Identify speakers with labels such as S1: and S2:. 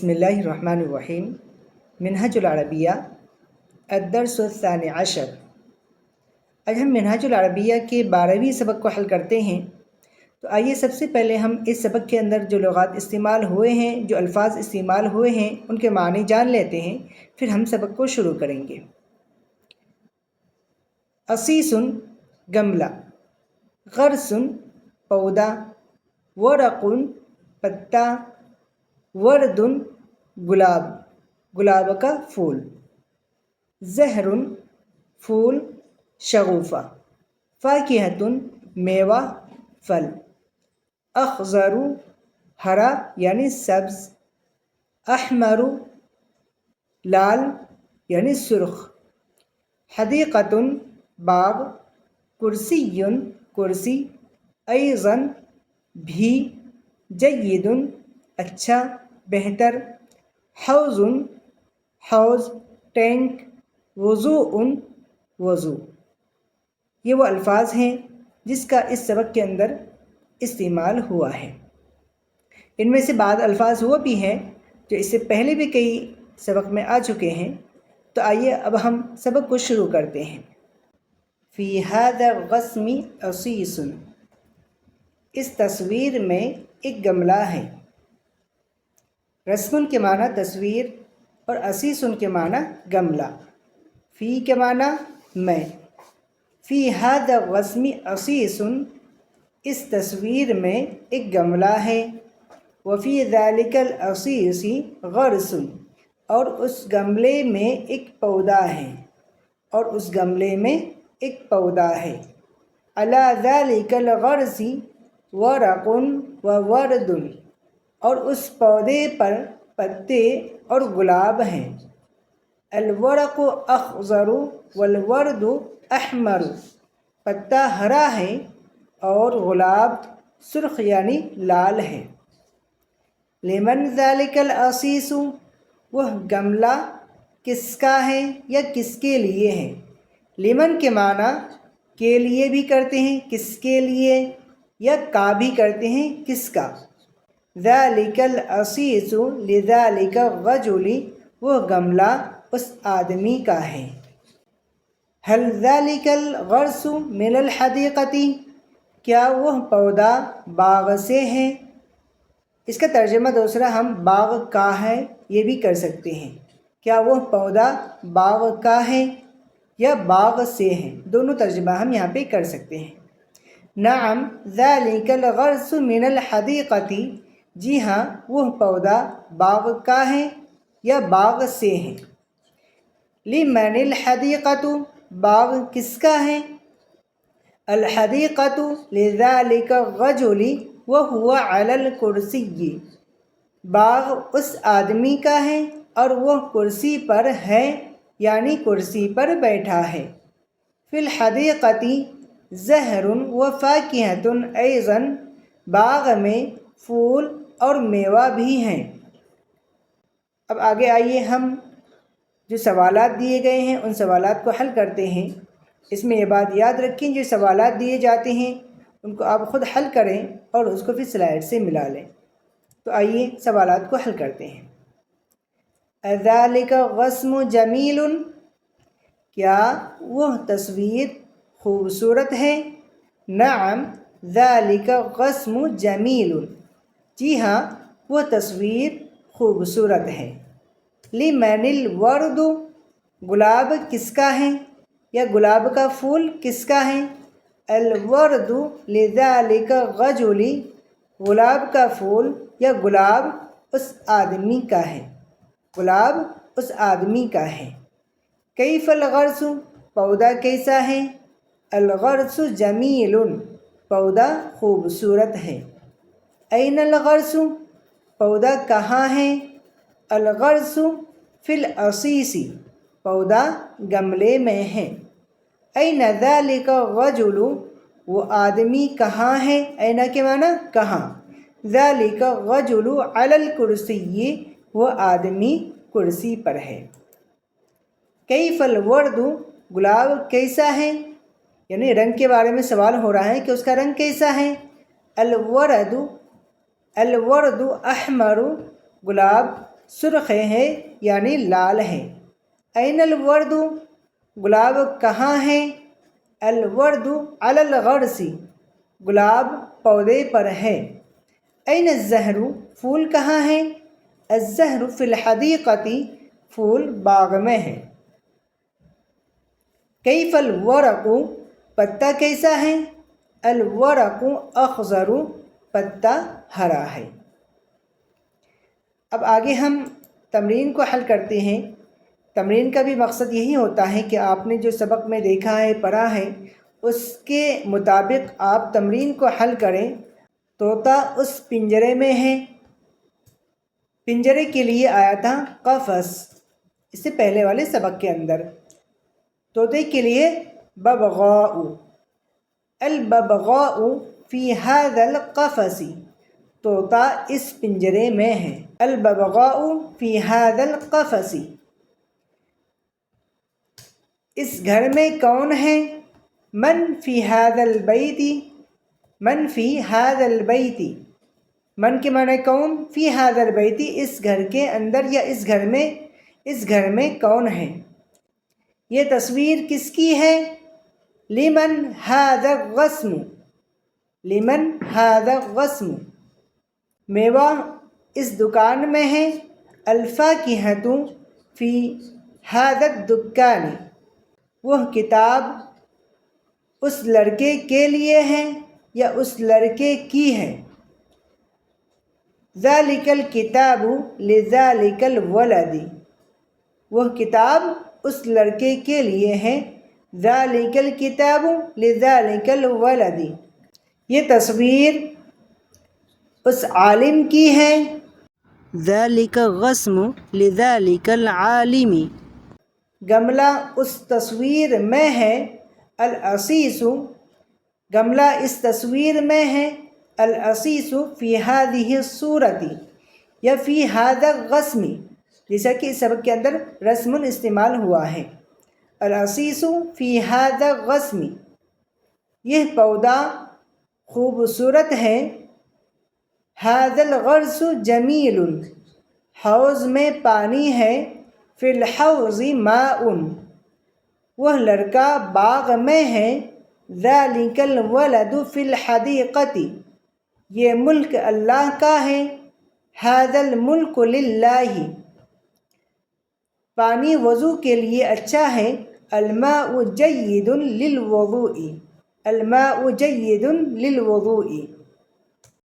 S1: بسم اللہ الرحمن الرحیم۔ منہج العربیہ الدرس الثانی عشر۔ آج ہم منہج العربیہ کے 12ویں سبق کو حل کرتے ہیں۔ تو آئیے سب سے پہلے ہم اس سبق کے اندر جو لغات استعمال ہوئے ہیں، جو الفاظ استعمال ہوئے ہیں، ان کے معنی جان لیتے ہیں، پھر ہم سبق کو شروع کریں گے۔ عصیص گملہ، غرس پودا، ورق پتا، ورد گلاب، گلاب کا پھول، زہر پھول، شغوفہ، فاکہۃ میوہ پھل، اخضر ہرا یعنی سبز، احمر لال یعنی سرخ، حدیقۃ باغ، کرسی کرسی، ایضاً بھی، جید اچھا بہتر، حوض حوض ٹینک، وضوء وضو۔ یہ وہ الفاظ ہیں جس کا اس سبق کے اندر استعمال ہوا ہے۔ ان میں سے بعض الفاظ وہ بھی ہیں جو اس سے پہلے بھی کئی سبق میں آ چکے ہیں۔ تو آئیے اب ہم سبق کو شروع کرتے ہیں۔ فی ھذا الرسم عصیص، اس تصویر میں ایک گملہ ہے۔ رسم کے معنی تصویر اور عصیص کے معنی گملہ۔ فی کے معنی میں۔ فی ھذا الرسم عصیص، اس تصویر میں ایک گملہ ہے۔ وفی ذلک العصیص غرس، اور اس گملے میں ایک پودا ہے، اور اس گملے میں ایک پودا ہے۔ علی ذلک الغرس ورق وورد، اور اس پودے پر پتے اور گلاب ہیں۔ الورق اخضر والورد احمر، پتا ہرا ہے اور گلاب سرخ یعنی لال ہے۔ لمن ذلک العصیص، وہ گملہ کس کا ہے یا کس کے لیے ہے؟ لمن کے معنی کے لیے بھی کرتے ہیں، کس کے لیے، یا کا بھی کرتے ہیں، کس کا۔ ذالک العصیص لذالک الرجل، وہ گملہ اس آدمی کا ہے۔ هل ذالک الغرس من الحدیقۃ، کیا وہ پودا باغ سے ہے؟ اس کا ترجمہ دوسرا ہم باغ کا ہے یہ بھی کر سکتے ہیں۔ کیا وہ پودا باغ کا ہے یا باغ سے ہے، دونوں ترجمہ ہم یہاں پہ کر سکتے ہیں۔ نعم ذالک الغرس من الحدیقۃ، جی ہاں وہ پودا باغ کا ہے یا باغ سے ہے۔ لمن الحدیقۃ، باغ کس کا ہے؟ الحدیقۃ لذالک الرجل وہو علی الکرسی، باغ اس آدمی کا ہے اور وہ کرسی پر ہے یعنی کرسی پر بیٹھا ہے۔ فی الحدیقۃ زہر وفاکہۃ ایضاً، باغ میں پھول اور میوہ بھی ہیں۔ اب آگے آئیے ہم جو سوالات دیے گئے ہیں ان سوالات کو حل کرتے ہیں۔ اس میں یہ بات یاد رکھیں، جو سوالات دیے جاتے ہیں ان کو آپ خود حل کریں اور اس کو پھر سلائڈ سے ملا لیں۔ تو آئیے سوالات کو حل کرتے ہیں۔ اذالک الرسم جمیل، کیا وہ تصویر خوبصورت ہے؟ نعم ذالک الرسم جمیل، جی ہاں وہ تصویر خوبصورت ہے۔ لمن الورد، گلاب کس کا ہے یا گلاب کا پھول کس کا ہے؟ الورد لذالک الرجل، گلاب کا پھول یا گلاب اس آدمی کا ہے، گلاب اس آدمی کا ہے۔ کیف الغرس، پودا کیسا ہے؟ الغرس جمیل، پودا خوبصورت ہے۔ این الغرس، پودا کہاں ہے؟ الغرس فی العصیص، پودا گملے میں ہے۔ این ذالک الرجل، وہ آدمی کہاں ہے؟ این کے معنی کہاں۔ ذالک الرجل علی الکرسی، وہ آدمی کرسی پر ہے۔ کیف الورد، گلاب کیسا ہے؟ یعنی رنگ کے بارے میں سوال ہو رہا ہے کہ اس کا رنگ کیسا ہے۔ الورد احمر، گلاب سرخ ہے یعنی لال ہے۔ این الورد گلاب کہاں ہے؟ الورد علی الغرس گلاب پودے پر ہے۔ این الزہر پھول کہاں ہے؟ الزہر فی الحدیقۃ پھول باغ میں ہے۔ کیف الورق پتا کیسا ہے؟ الورق اخضر پتا ہرا ہے۔ اب آگے ہم تمرین کو حل کرتے ہیں۔ تمرین کا بھی مقصد یہی ہوتا ہے کہ آپ نے جو سبق میں دیکھا ہے پڑھا ہے اس کے مطابق آپ تمرین کو حل کریں۔ طوطا اس پنجرے میں ہے، پنجرے کے لیے آیا تھا قفس اس سے پہلے والے سبق کے اندر۔ طوطے کے لیے ببغاء، الببغاء فی ھذا القفص طوطا اس پنجرے میں ہے۔ الببغاء فی ھذا القفص اس گھر میں کون ہے؟ من فی ھذا البیت، من فی ھذا البیت من کے معنی کون، فی ھذا البیت اس گھر کے اندر یا اس گھر میں کون ہے؟ یہ تصویر کس کی ہے؟ لمن ھذا الرسم، لمن ھذا الرسم میوہ اس دکان میں ہے۔ الفاکہۃ فی ھذا الدکان وہ کتاب اس لڑکے کے لیے ہے یا اس لڑکے کی ہے۔ ذالک الکتاب لذالک الولد وہ کتاب اس لڑکے کے لیے ہے۔ ذالک الکتاب لذالک الولد یہ تصویر اس عالم کی ہے۔ ذالک الرسم لذالک العالم گملہ اس تصویر میں ہے۔ العصیص گملہ اس تصویر میں ہے۔ العصیص فی ھذہ الصورۃ یا فی ھذا الرسم جیسا کہ اس سبق کے اندر رسم استعمال ہوا ہے۔ العصیص فی ھذا الرسم یہ پودا خوبصورت ہے۔ ھذا الغرس جمیل حوض میں پانی ہے۔ فی الحوض ماء وہ لڑکا باغ میں ہے۔ ذالک الولد فی الحدیقۃ یہ ملک اللہ کا ہے۔ ھذا الملک للہ پانی وضو کے لیے اچھا ہے۔ الماء جید للوضوء الماء جید للوضوء